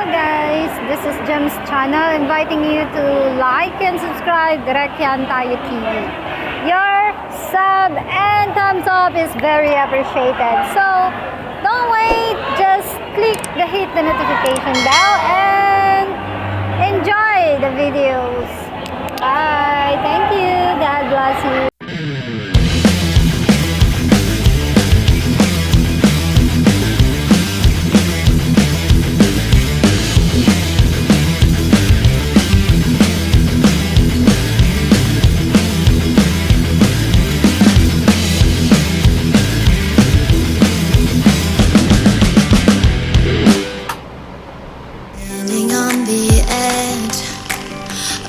Guys, this is Ghiemz channel, inviting you to like and subscribe Direk YanTayoTV. Your sub and thumbs up is very appreciated. So don't wait, just hit the notification bell and enjoy the videos. Bye. Thank you. God bless you.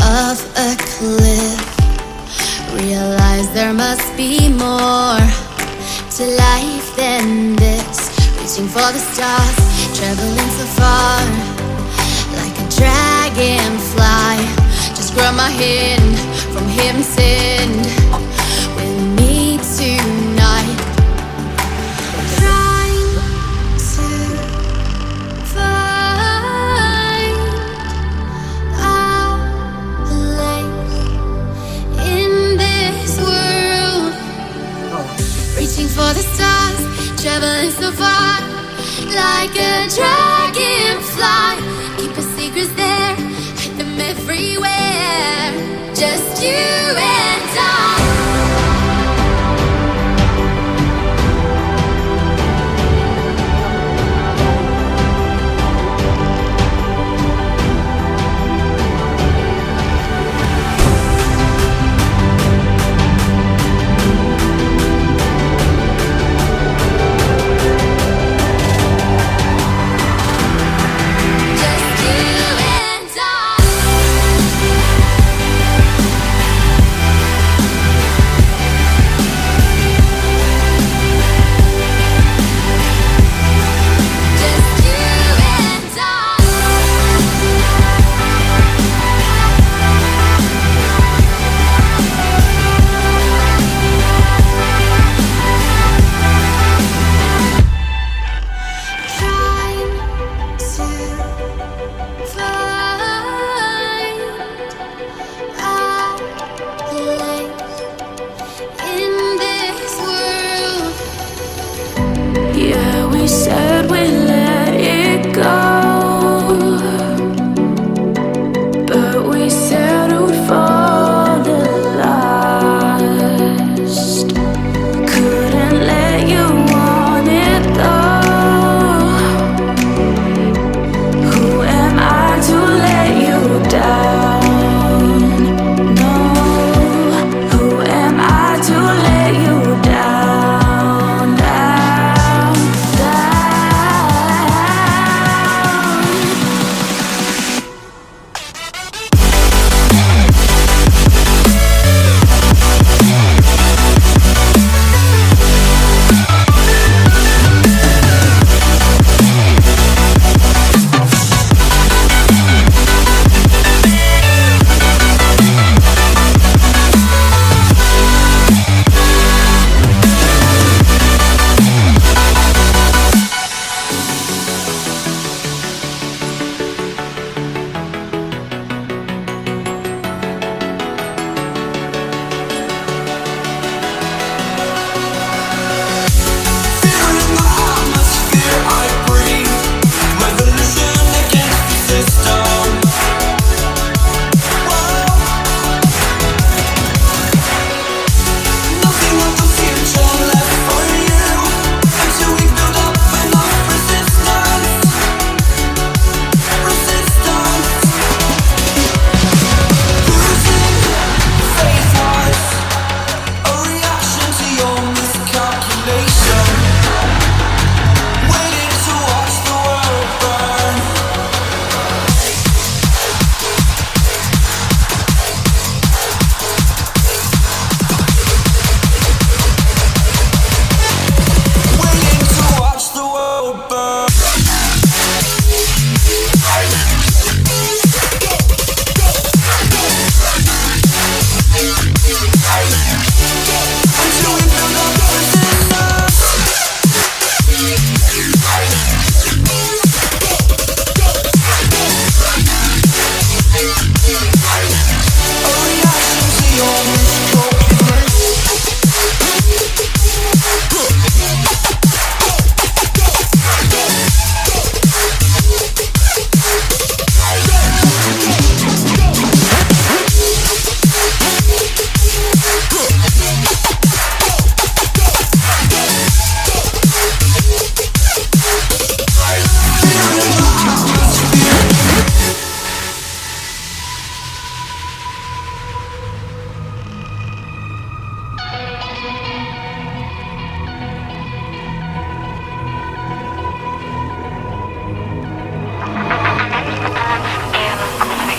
Of a cliff, realize there must be more to life than this. Reaching for the stars, traveling so far, like a dragonfly. Just grab my hand from heaven's send with me tonight. Trying to find for the stars, traveling so far, like a dragonfly. Keep your secrets there, hide them everywhere. Just you and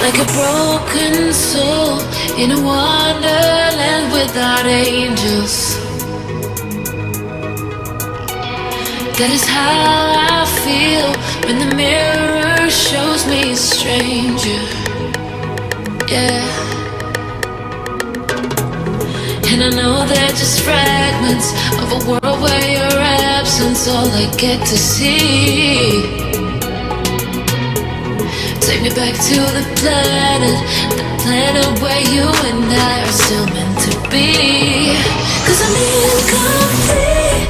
like a broken soul in a wonderland without angels. That is how I feel when the mirror shows me a stranger. Yeah. And I know they're just fragments of a world where your absence all I get to see. Take me back to the planet where you and I are still meant to be. 'Cause I'm incomplete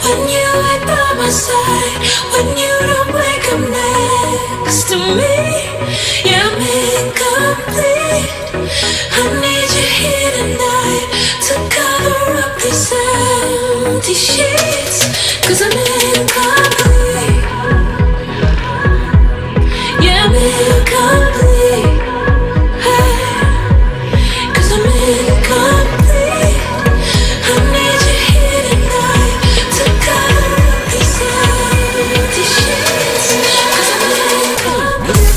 when you ain't by my side, when you don't wake up next to me. Yeah, I'm incomplete. I need you here tonight to cover up these empty sheets. 'Cause I'm incomplete. Yeah, I'm incomplete. Hey, 'cause I'm incomplete. I need you here tonight to cover up these empty sheets. 'Cause I'm incomplete.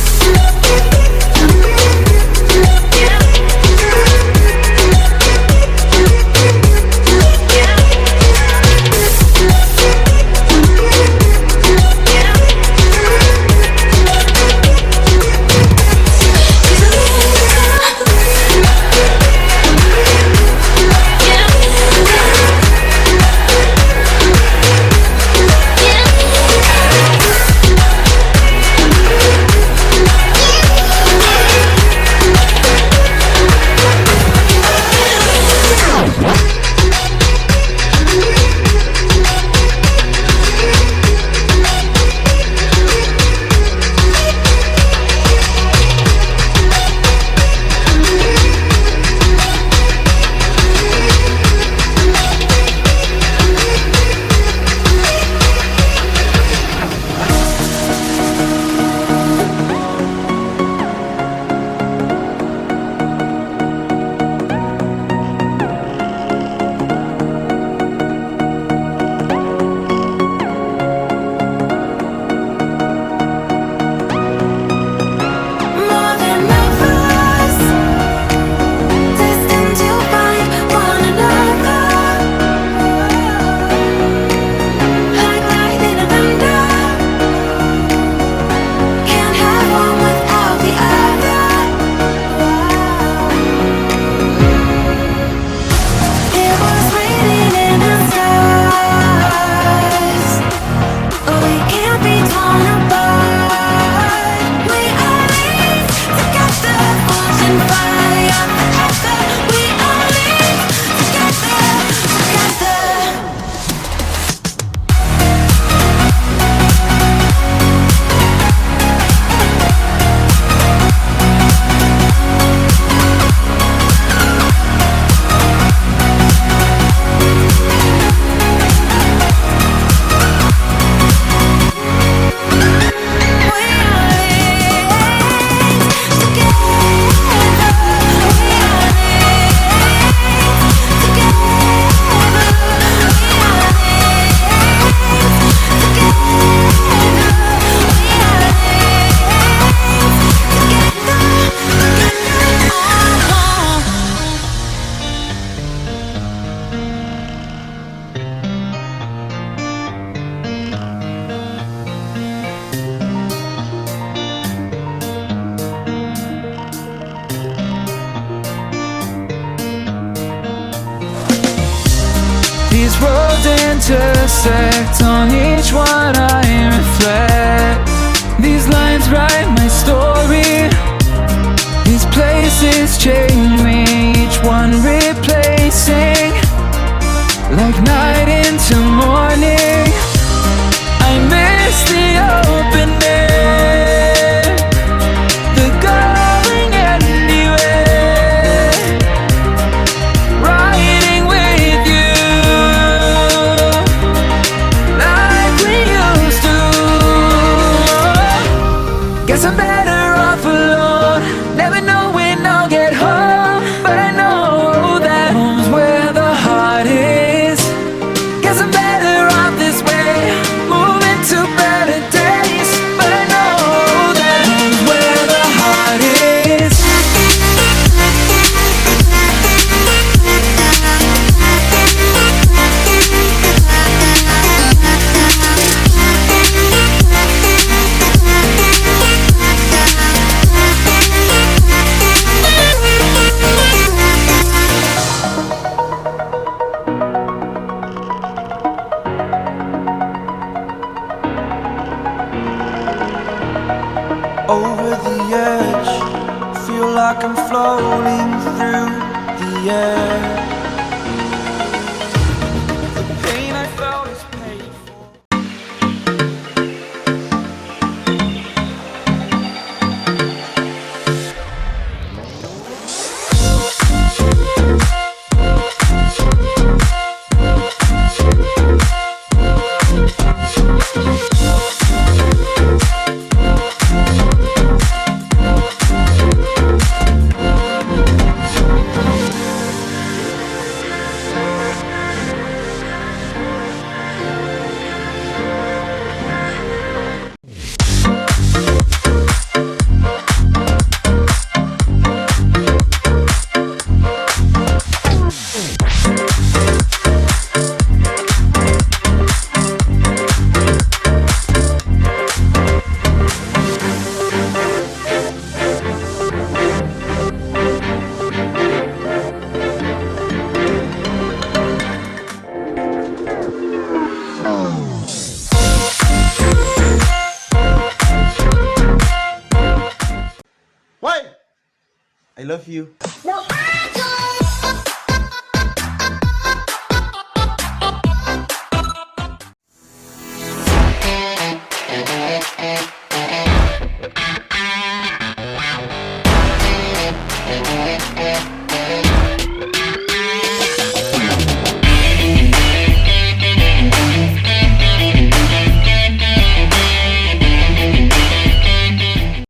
These roads intersect, on each one I reflect. These lines write my story. These places change me, each one replacing, like night into morning. I miss the open air, the going anywhere, riding with you like we used to. Guess I'm better off alone, never know when I'll get home, but I know that home's where the heart is. Guess I'm better off this way, moving to better days, but I know that home's where the heart is. over the edge. Feel like I'm floating through the air. The pain I felt is paid for. Why? I love you.